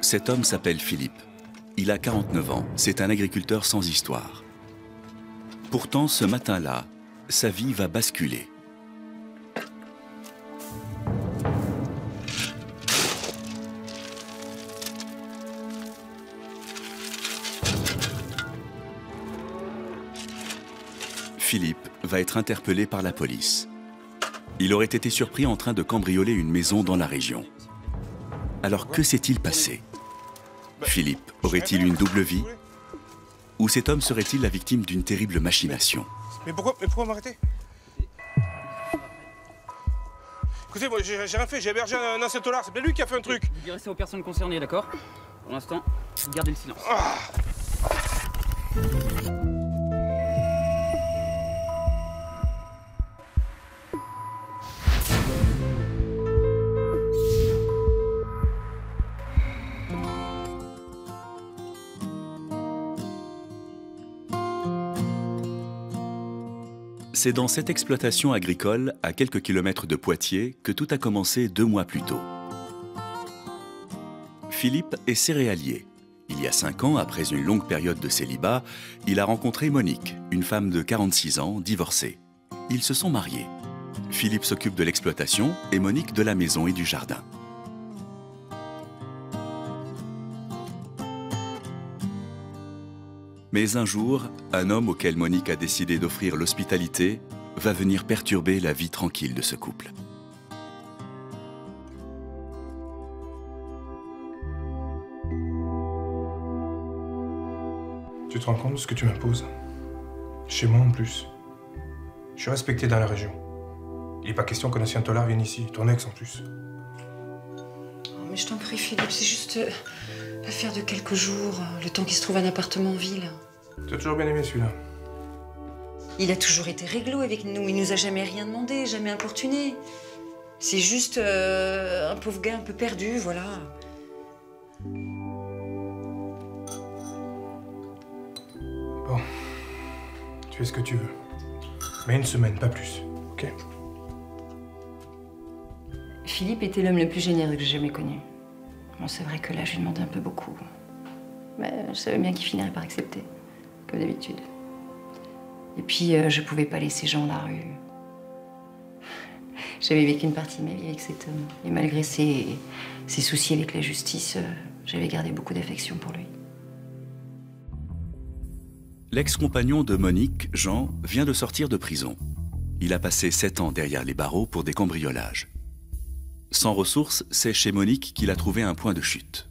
Cet homme s'appelle Philippe. Il a 49 ans. C'est un agriculteur sans histoire. Pourtant, ce matin-là, sa vie va basculer. Philippe va être interpellé par la police. Il aurait été surpris en train de cambrioler une maison dans la région. Alors que s'est-il passé? Philippe aurait-il une double vie? Ou cet homme serait-il la victime d'une terrible machination? Mais pourquoi m'arrêter? Écoutez, moi j'ai rien fait, j'ai hébergé un ancien tolard, c'est bien lui qui a fait un truc. Vous direz ça aux personnes concernées, d'accord? Pour l'instant, gardez le silence. Ah. C'est dans cette exploitation agricole, à quelques kilomètres de Poitiers, que tout a commencé 2 mois plus tôt. Philippe est céréalier. Il y a 5 ans, après une longue période de célibat, il a rencontré Monique, une femme de 46 ans, divorcée. Ils se sont mariés. Philippe s'occupe de l'exploitation et Monique de la maison et du jardin. Mais un jour, un homme auquel Monique a décidé d'offrir l'hospitalité va venir perturber la vie tranquille de ce couple. Tu te rends compte de ce que tu m'imposes? Chez moi en plus. Je suis respecté dans la région. Il n'est pas question qu'un ancien tolard vienne ici, ton ex en plus. Oh, mais je t'en prie, Philippe, c'est juste l'affaire de quelques jours, le temps qu'il se trouve un appartement en ville. Tu as toujours bien aimé celui-là? Il a toujours été réglo avec nous, il nous a jamais rien demandé, jamais importuné. C'est juste un pauvre gars un peu perdu, voilà. Bon, tu fais ce que tu veux. Mais 1 semaine, pas plus, ok? Philippe était l'homme le plus généreux que j'ai jamais connu. Bon, c'est vrai que là, je lui demandais un peu beaucoup. Mais je savais bien qu'il finirait par accepter, comme d'habitude. Et puis, je pouvais pas laisser Jean à la rue. J'avais vécu une partie de ma vie avec cet homme. Et malgré ses soucis avec la justice, j'avais gardé beaucoup d'affection pour lui. L'ex-compagnon de Monique, Jean, vient de sortir de prison. Il a passé 7 ans derrière les barreaux pour des cambriolages. Sans ressources, c'est chez Monique qu'il a trouvé un point de chute.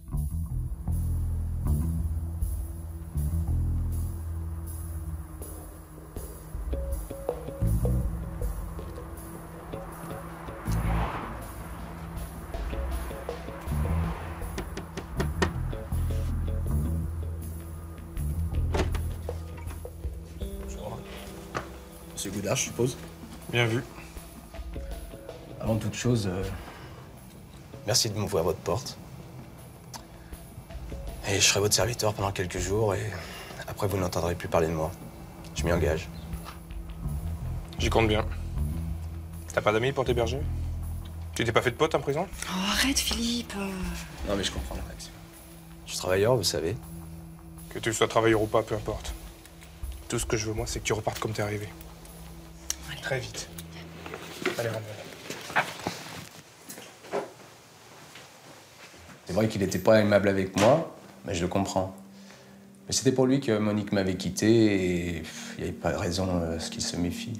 Monsieur Goudard, je suppose. Bien vu. Avant toute chose, merci de m'ouvrir votre porte. Et je serai votre serviteur pendant quelques jours et après vous n'entendrez plus parler de moi. Je m'y engage. J'y compte bien. T'as pas d'amis pour t'héberger? Tu t'es pas fait de pote en prison? Oh, arrête, Philippe. Non mais je comprends la réaction. Je suis travailleur, vous savez. Que tu sois travailleur ou pas, peu importe. Tout ce que je veux, moi, c'est que tu repartes comme t'es arrivé. Allez. Très vite. Allez, rentre. C'est vrai qu'il n'était pas aimable avec moi, mais je le comprends. Mais c'était pour lui que Monique m'avait quitté et il n'y avait pas de raison à ce qu'il se méfie.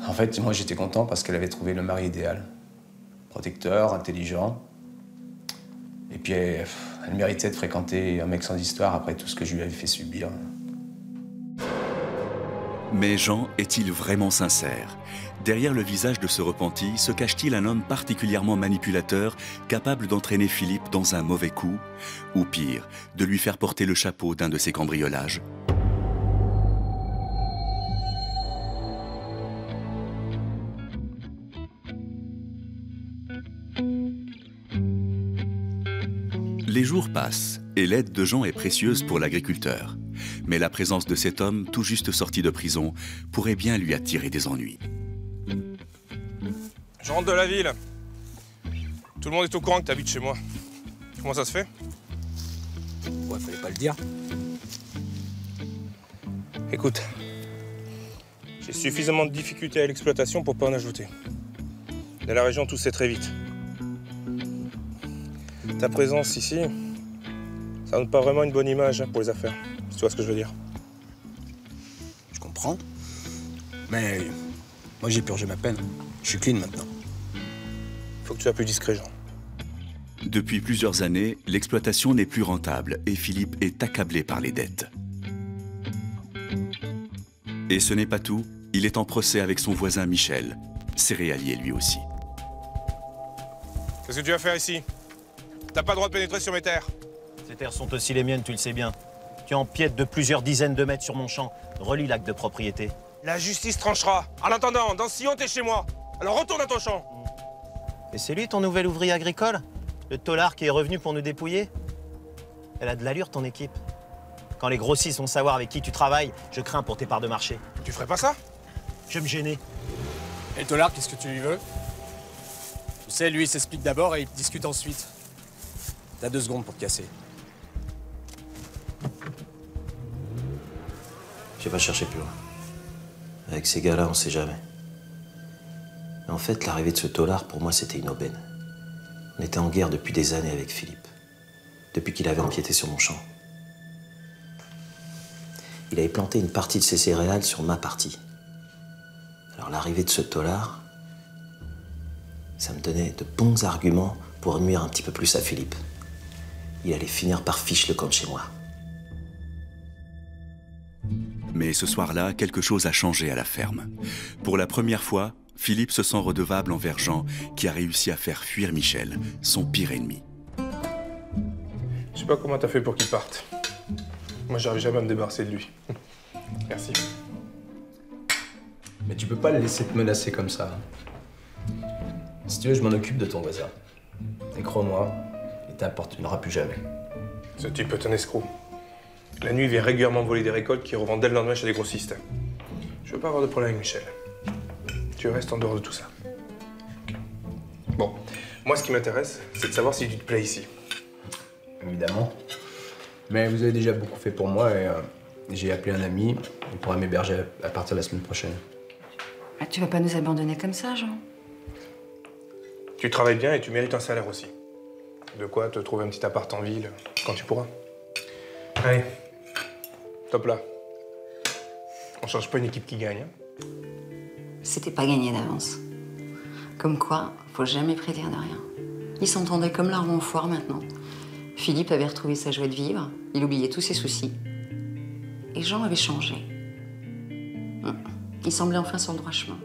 En fait, moi j'étais content parce qu'elle avait trouvé le mari idéal. Protecteur, intelligent. Et puis elle méritait de fréquenter un mec sans histoire après tout ce que je lui avais fait subir. Mais Jean est-il vraiment sincère? Derrière le visage de ce repenti, se cache-t-il un homme particulièrement manipulateur, capable d'entraîner Philippe dans un mauvais coup? Ou pire, de lui faire porter le chapeau d'un de ses cambriolages? Les jours passent et l'aide de Jean est précieuse pour l'agriculteur. Mais la présence de cet homme, tout juste sorti de prison, pourrait bien lui attirer des ennuis. Je rentre de la ville. Tout le monde est au courant que t'habites chez moi. Comment ça se fait? Ouais, fallait pas le dire. Écoute, j'ai suffisamment de difficultés à l'exploitation pour pas en ajouter. Dans la région, tout se sait très vite. Ta présence ici, ça donne pas vraiment une bonne image pour les affaires, si tu vois ce que je veux dire. Je comprends. Mais moi, j'ai purgé ma peine. Je suis clean maintenant. Faut que tu sois plus discret, Jean. Depuis plusieurs années, l'exploitation n'est plus rentable et Philippe est accablé par les dettes. Et ce n'est pas tout, il est en procès avec son voisin Michel, céréalier lui aussi. Qu'est-ce que tu vas faire ici? T'as pas le droit de pénétrer sur mes terres. Ces terres sont aussi les miennes, tu le sais bien. Tu empiètes de plusieurs dizaines de mètres sur mon champ. Relis l'acte de propriété. La justice tranchera. En attendant, dans 6 ans, t'es chez moi. Alors retourne à ton champ. Et c'est lui ton nouvel ouvrier agricole? Le tôlard qui est revenu pour nous dépouiller? Elle a de l'allure, ton équipe. Quand les grossistes vont savoir avec qui tu travailles, je crains pour tes parts de marché. Tu ferais pas ça? Je vais me gêner. Et le tôlard, qu'est-ce que tu lui veux? Tu sais, lui, il s'explique d'abord et il discute ensuite. T'as 2 secondes pour te casser. Je vais pas chercher plus loin. Avec ces gars-là, on sait jamais. Mais en fait, l'arrivée de ce tôlard, pour moi, c'était une aubaine. On était en guerre depuis des années avec Philippe. Depuis qu'il avait empiété sur mon champ. Il avait planté une partie de ses céréales sur ma partie. Alors l'arrivée de ce tôlard, ça me donnait de bons arguments pour nuire un petit peu plus à Philippe. Il allait finir par fiche le camp de chez moi. Mais ce soir-là, quelque chose a changé à la ferme. Pour la première fois, Philippe se sent redevable envers Jean, qui a réussi à faire fuir Michel, son pire ennemi. Je sais pas comment t'as fait pour qu'il parte. Moi, j'arrive jamais à me débarrasser de lui. Merci. Mais tu peux pas le laisser te menacer comme ça. Si tu veux, je m'en occupe de ton voisin. Et crois-moi, il t'importunera plus jamais. Ce type est un escroc. La nuit, il vient régulièrement voler des récoltes qu'il revend dès le lendemain chez des grossistes. Je veux pas avoir de problème avec Michel. Tu restes en dehors de tout ça. Okay. Bon, moi, ce qui m'intéresse, c'est de savoir si tu te plais ici. Évidemment. Mais vous avez déjà beaucoup fait pour moi et j'ai appelé un ami. Il pourra m'héberger à partir de la semaine prochaine. Ah, tu vas pas nous abandonner comme ça, Jean? Tu travailles bien et tu mérites un salaire aussi. De quoi te trouver un petit appart en ville quand tu pourras. Allez, top là. On change pas une équipe qui gagne. Hein. C'était pas gagné d'avance. Comme quoi, faut jamais prédire de rien. Ils s'entendaient comme l'arbre en foire maintenant. Philippe avait retrouvé sa joie de vivre, il oubliait tous ses soucis. Et Jean avait changé. Il semblait enfin sur le droit chemin.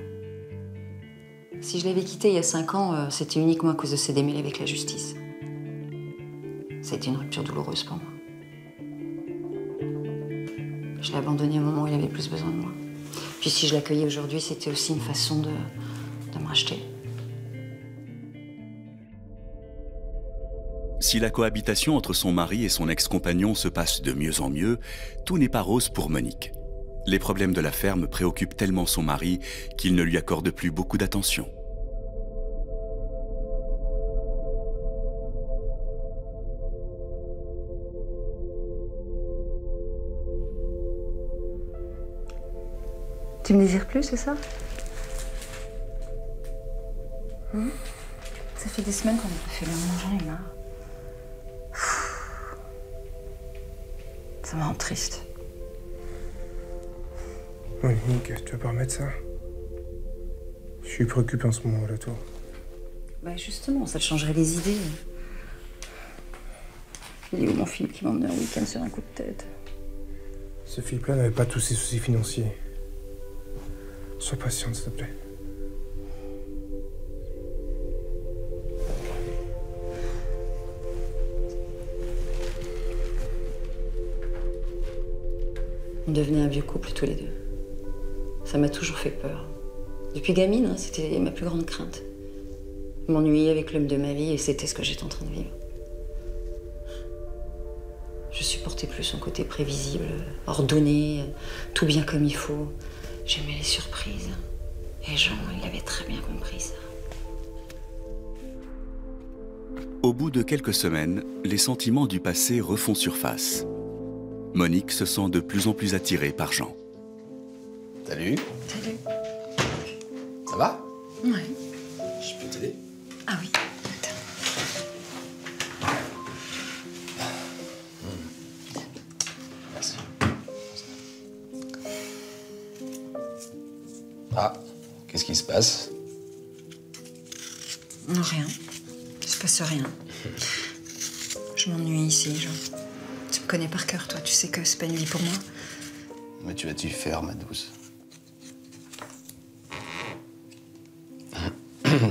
Si je l'avais quitté il y a 5 ans, c'était uniquement à cause de ses démêlés avec la justice. Ça a été une rupture douloureuse pour moi. Je l'ai abandonné au moment où il avait le plus besoin de moi. Puis si je l'accueillais aujourd'hui, c'était aussi une façon de me racheter. Si la cohabitation entre son mari et son ex-compagnon se passe de mieux en mieux, tout n'est pas rose pour Monique. Les problèmes de la ferme préoccupent tellement son mari qu'il ne lui accorde plus beaucoup d'attention. Tu me désires plus, c'est ça? Ça fait des semaines qu'on n'a pas fait l'amour, j'en ai marre. Ça me rend triste. Monique, tu vas pas remettre ça? Je suis préoccupé en ce moment, là, toi. Bah justement, ça te changerait les idées. Il est où mon Philippe qui m'emmenait un week-end sur un coup de tête? Ce Philippe-là n'avait pas tous ses soucis financiers. Sois patiente, s'il te plaît. On devenait un vieux couple tous les deux. Ça m'a toujours fait peur. Depuis gamine, hein, c'était ma plus grande crainte. M'ennuyer avec l'homme de ma vie et c'était ce que j'étais en train de vivre. Je supportais plus son côté prévisible, ordonné, tout bien comme il faut. J'aimais les surprises. Et Jean, il avait très bien compris ça. Au bout de quelques semaines, les sentiments du passé refont surface. Monique se sent de plus en plus attirée par Jean. Salut. Salut. Ça va? Ouais. Je peux t'aider? Ah oui. Merci. Ah, qu'est-ce qui se passe? Non, rien. Il se passe rien. Je m'ennuie ici, Jean. Tu me connais par cœur, toi. Tu sais que c'est pas une vie pour moi. Mais tu vas-tu faire, ma douce?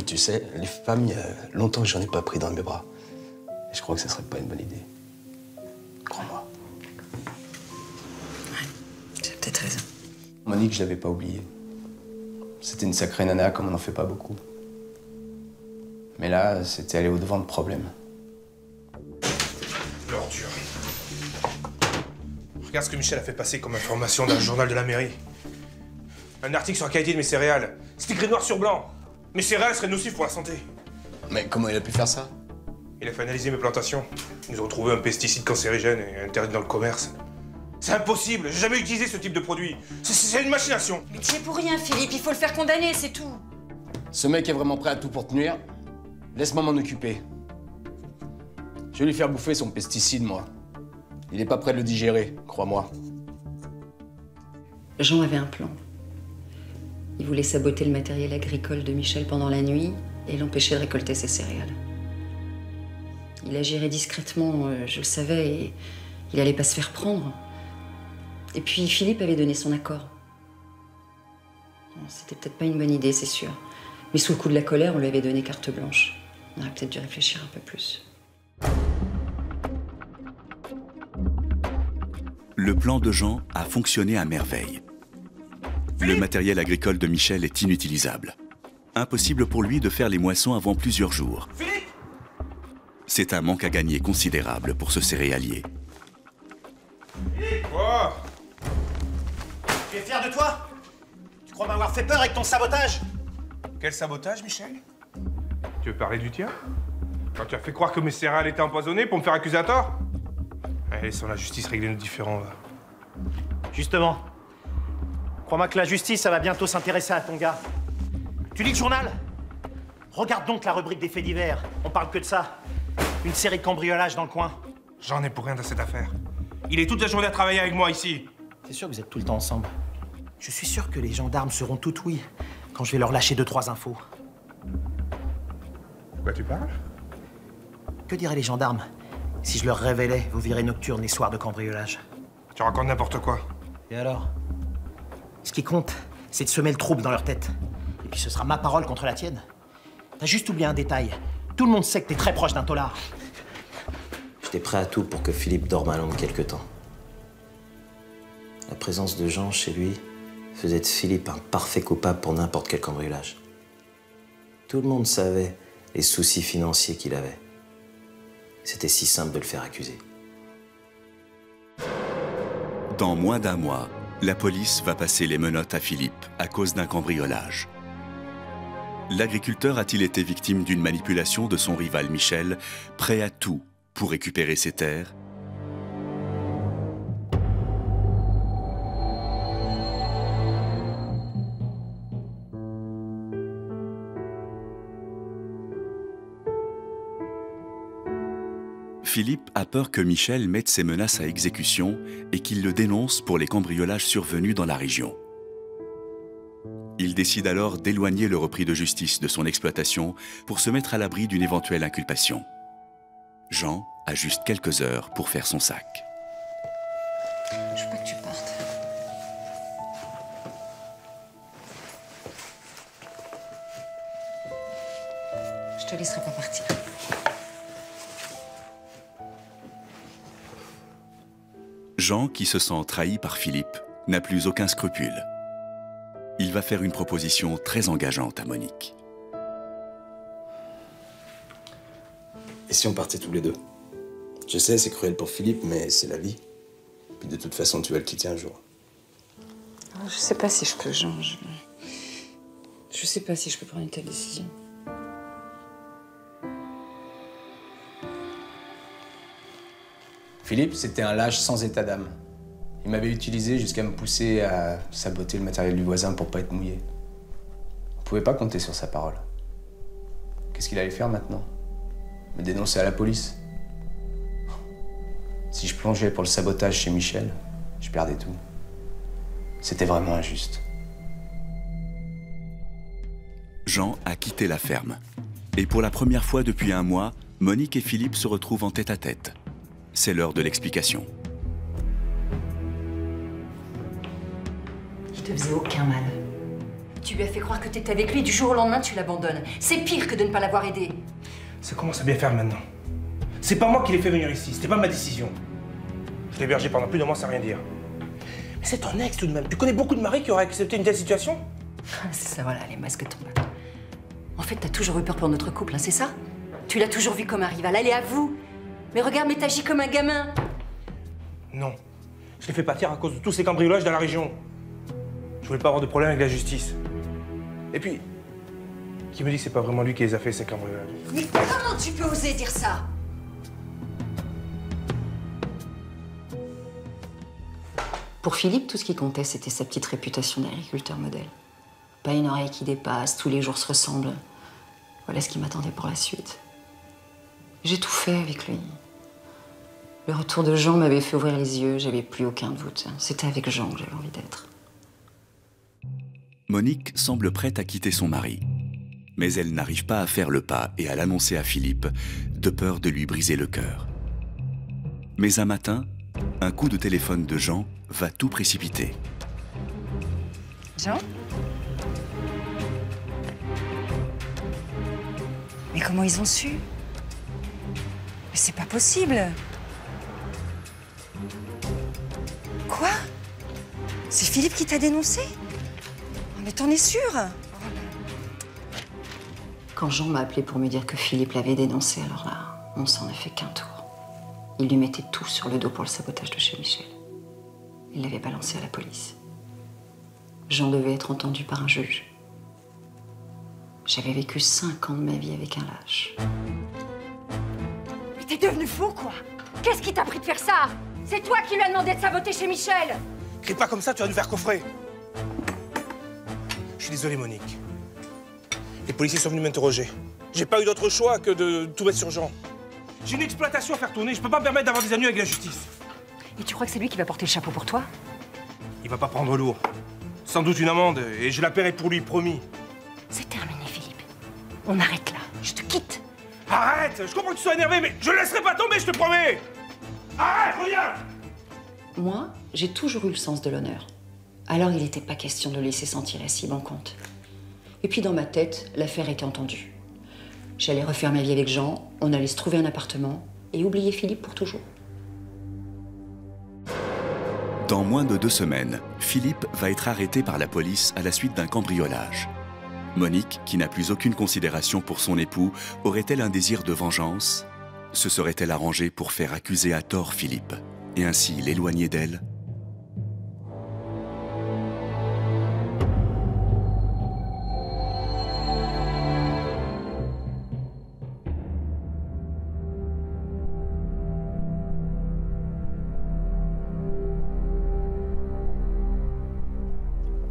Tu sais, les femmes, il y a longtemps que j'en ai pas pris dans mes bras. Et je crois que ce serait pas une bonne idée. Crois-moi. Ouais, tu as peut-être raison. Monique, je l'avais pas oubliée. C'était une sacrée nana, comme on n'en fait pas beaucoup. Mais là, c'était aller au-devant de problèmes. L'ordure. Regarde ce que Michel a fait passer comme information dans le journal de la mairie. Un article sur la qualité de mes céréales. C'est écrit noir sur blanc. Mes céréales seraient nocives pour la santé. Mais comment il a pu faire ça? Il a fait analyser mes plantations. Ils ont trouvé un pesticide cancérigène et interdit dans le commerce. C'est impossible, j'ai jamais utilisé ce type de produit. C'est une machination. Mais tu es pour rien, Philippe. Il faut le faire condamner, c'est tout. Ce mec est vraiment prêt à tout pour te nuire. Laisse-moi m'en occuper. Je vais lui faire bouffer son pesticide, moi. Il est pas prêt de le digérer, crois-moi. Jean avait un plan. Il voulait saboter le matériel agricole de Michel pendant la nuit et l'empêcher de récolter ses céréales. Il agirait discrètement, je le savais, et il allait pas se faire prendre. Et puis Philippe avait donné son accord. Bon, c'était peut-être pas une bonne idée, c'est sûr. Mais sous le coup de la colère, on lui avait donné carte blanche. On aurait peut-être dû réfléchir un peu plus. Le plan de Jean a fonctionné à merveille. Le matériel agricole de Michel est inutilisable. Impossible pour lui de faire les moissons avant plusieurs jours. C'est un manque à gagner considérable pour ce céréalier. Oh. Tu es fier de toi? Tu crois m'avoir fait peur avec ton sabotage? Quel sabotage, Michel? Tu veux parler du tien? Quand tu as fait croire que mes céréales étaient empoisonnées pour me faire accuser à tort? Allez, laissons la justice régler nos différends, va. Justement. Crois-moi que la justice, ça va bientôt s'intéresser à ton gars. Tu lis le journal? Regarde donc la rubrique des faits divers. On parle que de ça. Une série de cambriolages dans le coin. J'en ai pour rien dans cette affaire. Il est toute la journée à travailler avec moi ici. C'est sûr que vous êtes tout le temps ensemble. Je suis sûr que les gendarmes seront tout oui quand je vais leur lâcher 2-3 infos. De quoi tu parles? Que diraient les gendarmes si je leur révélais vos virées nocturnes les soirs de cambriolage? Tu racontes n'importe quoi. Et alors? Ce qui compte, c'est de semer le trouble dans leur tête. Et puis ce sera ma parole contre la tienne. T'as juste oublié un détail. Tout le monde sait que t'es très proche d'un tolard. J'étais prêt à tout pour que Philippe dorme à l'ombre quelque temps. La présence de Jean chez lui faisait de Philippe un parfait coupable pour n'importe quel cambriolage. Tout le monde savait les soucis financiers qu'il avait. C'était si simple de le faire accuser. Dans moins d'un mois, la police va passer les menottes à Philippe à cause d'un cambriolage. L'agriculteur a-t-il été victime d'une manipulation de son rival Michel, prêt à tout pour récupérer ses terres? Philippe a peur que Michel mette ses menaces à exécution et qu'il le dénonce pour les cambriolages survenus dans la région. Il décide alors d'éloigner le repris de justice de son exploitation pour se mettre à l'abri d'une éventuelle inculpation. Jean a juste quelques heures pour faire son sac. Je veux pas que tu partes. Je te laisserai pas partir. Jean, qui se sent trahi par Philippe, n'a plus aucun scrupule. Il va faire une proposition très engageante à Monique. Et si on partait tous les deux? Je sais, c'est cruel pour Philippe, mais c'est la vie. Puis de toute façon, tu vas le quitter un jour. Je sais pas si je peux, Jean. Je sais pas si je peux prendre une telle décision. Philippe, c'était un lâche sans état d'âme. Il m'avait utilisé jusqu'à me pousser à saboter le matériel du voisin pour pas être mouillé. On pouvait pas compter sur sa parole. Qu'est-ce qu'il allait faire maintenant? Me dénoncer à la police? Si je plongeais pour le sabotage chez Michel, je perdais tout. C'était vraiment injuste. Jean a quitté la ferme. Et pour la première fois depuis un mois, Monique et Philippe se retrouvent en tête-à-tête. C'est l'heure de l'explication. Il te faisait aucun mal. Tu lui as fait croire que t'étais avec lui, du jour au lendemain tu l'abandonnes. C'est pire que de ne pas l'avoir aidé. Ça commence à bien faire maintenant. C'est pas moi qui l'ai fait venir ici, c'était pas ma décision. Je l'ai hébergé pendant plus d'un mois sans rien dire. Mais c'est ton ex tout de même. Tu connais beaucoup de maris qui auraient accepté une telle situation? C'est ça, voilà, les masques tombent. En fait, t'as toujours eu peur pour notre couple, hein, c'est ça? Tu l'as toujours vu comme un rival, allez, à vous. Mais regarde, mais t'agis comme un gamin. Non. Je l'ai fait partir à cause de tous ces cambriolages dans la région. Je voulais pas avoir de problème avec la justice. Et puis, qui me dit que c'est pas vraiment lui qui les a fait, ces cambriolages? Mais comment tu peux oser dire ça? Pour Philippe, tout ce qui comptait, c'était sa petite réputation d'agriculteur modèle. Pas une oreille qui dépasse, tous les jours se ressemblent. Voilà ce qui m'attendait pour la suite. J'ai tout fait avec lui. Le retour de Jean m'avait fait ouvrir les yeux, j'avais plus aucun doute. C'était avec Jean que j'avais envie d'être. Monique semble prête à quitter son mari. Mais elle n'arrive pas à faire le pas et à l'annoncer à Philippe, de peur de lui briser le cœur. Mais un matin, un coup de téléphone de Jean va tout précipiter. Jean? Mais comment ils ont su? Mais c'est pas possible. Quoi? C'est Philippe qui t'a dénoncé? Mais t'en es sûr? Quand Jean m'a appelé pour me dire que Philippe l'avait dénoncé, alors là, on s'en a fait qu'un tour. Il lui mettait tout sur le dos pour le sabotage de chez Michel. Il l'avait balancé à la police. Jean devait être entendu par un juge. J'avais vécu 5 ans de ma vie avec un lâche. Mais t'es devenu fou, quoi! Qu'est-ce qui t'a pris de faire ça? C'est toi qui lui as demandé de saboter chez Michel! Crie pas comme ça, tu vas nous faire coffrer. Je suis désolé, Monique. Les policiers sont venus m'interroger. J'ai pas eu d'autre choix que de tout mettre sur Jean. J'ai une exploitation à faire tourner, je peux pas me permettre d'avoir des ennuis avec la justice. Et tu crois que c'est lui qui va porter le chapeau pour toi? Il va pas prendre lourd. Sans doute une amende, et je la paierai pour lui, promis. C'est terminé, Philippe. On arrête là. Je te quitte. Arrête! Je comprends que tu sois énervé, mais je ne laisserai pas tomber, je te promets! Arrête, reviens! Moi, j'ai toujours eu le sens de l'honneur. Alors il n'était pas question de le laisser sentir si bon compte. Et puis dans ma tête, l'affaire était entendue. J'allais refaire ma vie avec Jean, on allait se trouver un appartement et oublier Philippe pour toujours. Dans moins de 2 semaines, Philippe va être arrêté par la police à la suite d'un cambriolage. Monique, qui n'a plus aucune considération pour son époux, aurait-elle un désir de vengeance? Se serait-elle arrangée pour faire accuser à tort Philippe et ainsi l'éloigner d'elle?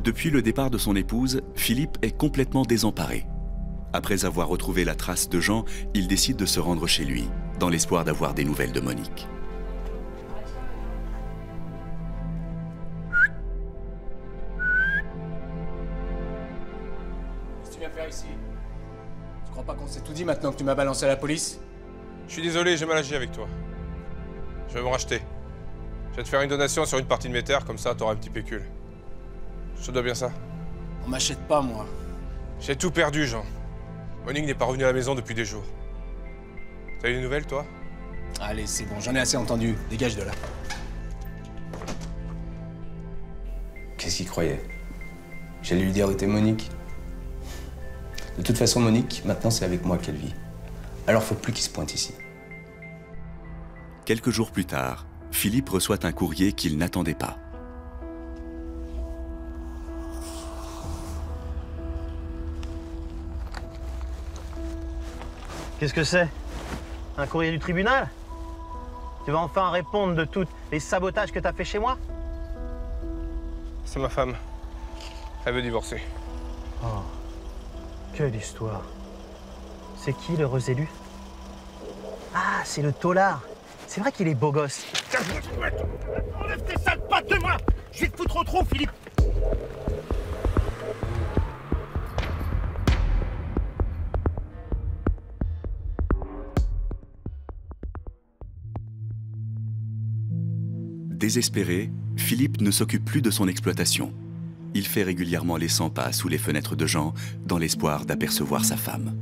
Depuis le départ de son épouse, Philippe est complètement désemparé. Après avoir retrouvé la trace de Jean, il décide de se rendre chez lui, dans l'espoir d'avoir des nouvelles de Monique. Qu'est-ce que tu viens faire ici? Tu crois pas qu'on s'est tout dit maintenant que tu m'as balancé à la police? Je suis désolé, j'ai mal agi avec toi. Je vais me racheter. Je vais te faire une donation sur une partie de mes terres, comme ça t'auras un petit pécule. Je te dois bien ça. On m'achète pas, moi. J'ai tout perdu, Jean. Monique n'est pas revenue à la maison depuis des jours. T'as eu des nouvelles, toi? Allez, c'est bon, j'en ai assez entendu. Dégage de là. Qu'est-ce qu'il croyait? J'allais lui dire où était Monique. De toute façon, Monique, maintenant, c'est avec moi qu'elle vit. Alors, faut plus qu'il se pointe ici. Quelques jours plus tard, Philippe reçoit un courrier qu'il n'attendait pas. Qu'est-ce que c'est? Un courrier du tribunal? Tu vas enfin répondre de tous les sabotages que t'as fait chez moi? C'est ma femme. Elle veut divorcer. Oh, quelle histoire. C'est qui l'heureux élu? Ah, c'est le tôlard. C'est vrai qu'il est beau gosse. Enlève tes sales pattes de moi! Je vais te foutre au trou, Philippe! Désespéré, Philippe ne s'occupe plus de son exploitation. Il fait régulièrement les 100 pas sous les fenêtres de Jean, dans l'espoir d'apercevoir sa femme.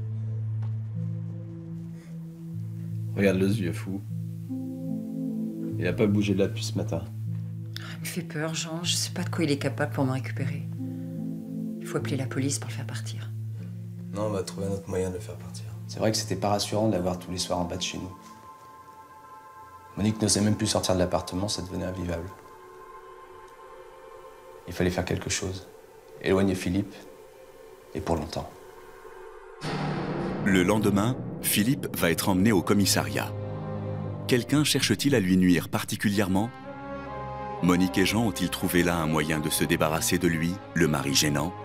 Regarde-le, ce vieux fou. Il a pas bougé de là depuis ce matin. Il me fait peur, Jean. Je sais pas de quoi il est capable pour me récupérer. Il faut appeler la police pour le faire partir. Non, on va trouver un autre moyen de le faire partir. C'est vrai que c'était pas rassurant d'avoir tous les soirs en bas de chez nous. Monique n'osait même plus sortir de l'appartement, ça devenait invivable. Il fallait faire quelque chose. Éloigner Philippe, et pour longtemps. Le lendemain, Philippe va être emmené au commissariat. Quelqu'un cherche-t-il à lui nuire particulièrement? Monique et Jean ont-ils trouvé là un moyen de se débarrasser de lui, le mari gênant?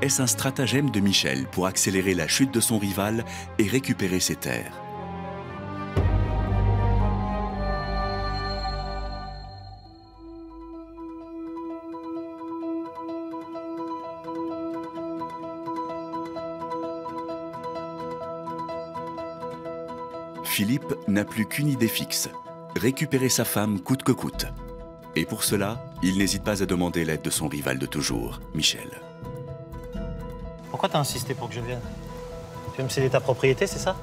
Est-ce un stratagème de Michel pour accélérer la chute de son rival et récupérer ses terres? Philippe n'a plus qu'une idée fixe, récupérer sa femme coûte que coûte. Et pour cela, il n'hésite pas à demander l'aide de son rival de toujours, Michel. Pourquoi t'as insisté pour que je vienne? Tu veux me céder ta propriété, c'est ça?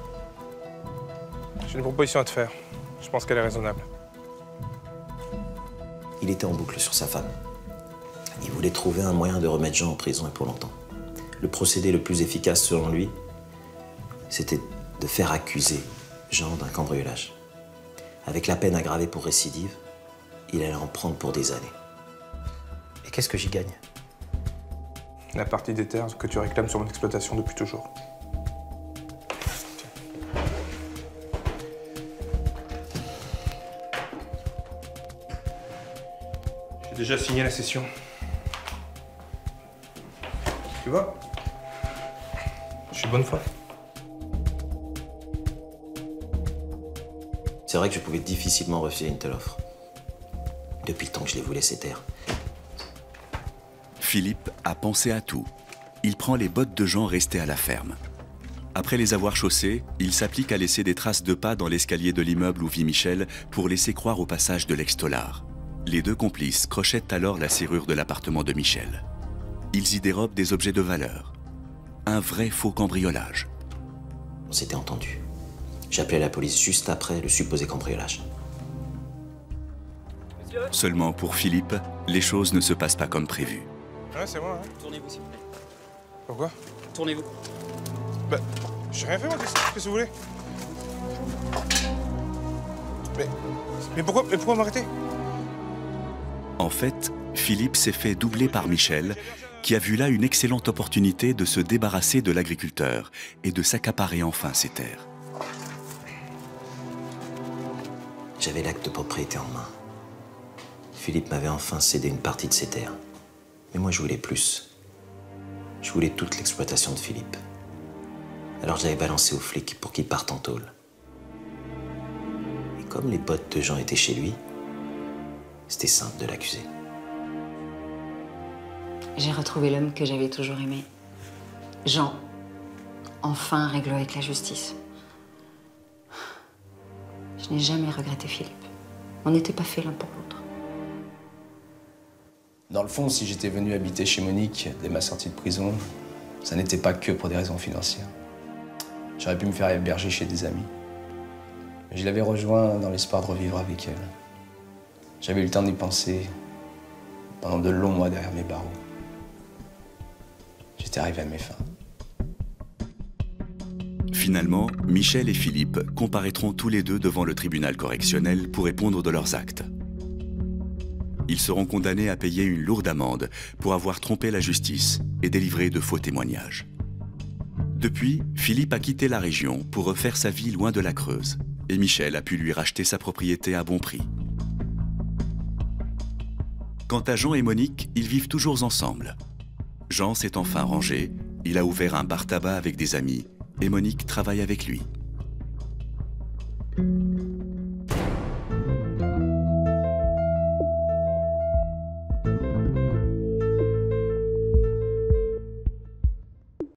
J'ai une proposition à te faire. Je pense qu'elle est raisonnable. Il était en boucle sur sa femme. Il voulait trouver un moyen de remettre Jean en prison et pour longtemps. Le procédé le plus efficace selon lui, c'était de faire accuser Jean d'un cambriolage. Avec la peine aggravée pour récidive, il allait en prendre pour des années. Et qu'est-ce que j'y gagne? La partie des terres que tu réclames sur mon exploitation depuis toujours. J'ai déjà signé la cession. Tu vois? Je suis de bonne foi. C'est vrai que je pouvais difficilement refuser une telle offre. Depuis le temps que je les voulais, ces terres. Philippe a pensé à tout. Il prend les bottes de Jean restées à la ferme. Après les avoir chaussées, il s'applique à laisser des traces de pas dans l'escalier de l'immeuble où vit Michel pour laisser croire au passage de l'ex-tôlard. Les deux complices crochettent alors la serrure de l'appartement de Michel. Ils y dérobent des objets de valeur. Un vrai faux cambriolage. On s'était entendu. J'appelais la police juste après le supposé cambriolage. Seulement pour Philippe, les choses ne se passent pas comme prévu. Ouais, c'est moi, hein. Tournez-vous, s'il vous plaît. Pourquoi? Tournez-vous. Bah, j'ai rien fait, moi, qu'est-ce que vous voulez? Mais pourquoi m'arrêter? En fait, Philippe s'est fait doubler par Michel, qui a vu là une excellente opportunité de se débarrasser de l'agriculteur et de s'accaparer enfin ses terres. J'avais l'acte de propriété en main. Philippe m'avait enfin cédé une partie de ses terres. Mais moi, je voulais plus. Je voulais toute l'exploitation de Philippe. Alors j'avais balancé aux flics pour qu'ils partent en tôle. Et comme les bottes de Jean étaient chez lui, c'était simple de l'accuser. J'ai retrouvé l'homme que j'avais toujours aimé. Jean. Enfin un règle avec la justice. Je n'ai jamais regretté Philippe. On n'était pas faits l'un pour l'autre. Dans le fond, si j'étais venu habiter chez Monique dès ma sortie de prison, ça n'était pas que pour des raisons financières. J'aurais pu me faire héberger chez des amis. Mais je l'avais rejoint dans l'espoir de revivre avec elle. J'avais eu le temps d'y penser pendant de longs mois derrière mes barreaux. J'étais arrivé à mes fins. Finalement, Michel et Philippe comparaîtront tous les deux devant le tribunal correctionnel pour répondre de leurs actes. Ils seront condamnés à payer une lourde amende pour avoir trompé la justice et délivré de faux témoignages. Depuis, Philippe a quitté la région pour refaire sa vie loin de la Creuse. et Michel a pu lui racheter sa propriété à bon prix. Quant à Jean et Monique, ils vivent toujours ensemble. Jean s'est enfin rangé, il a ouvert un bar tabac avec des amis et Monique travaille avec lui.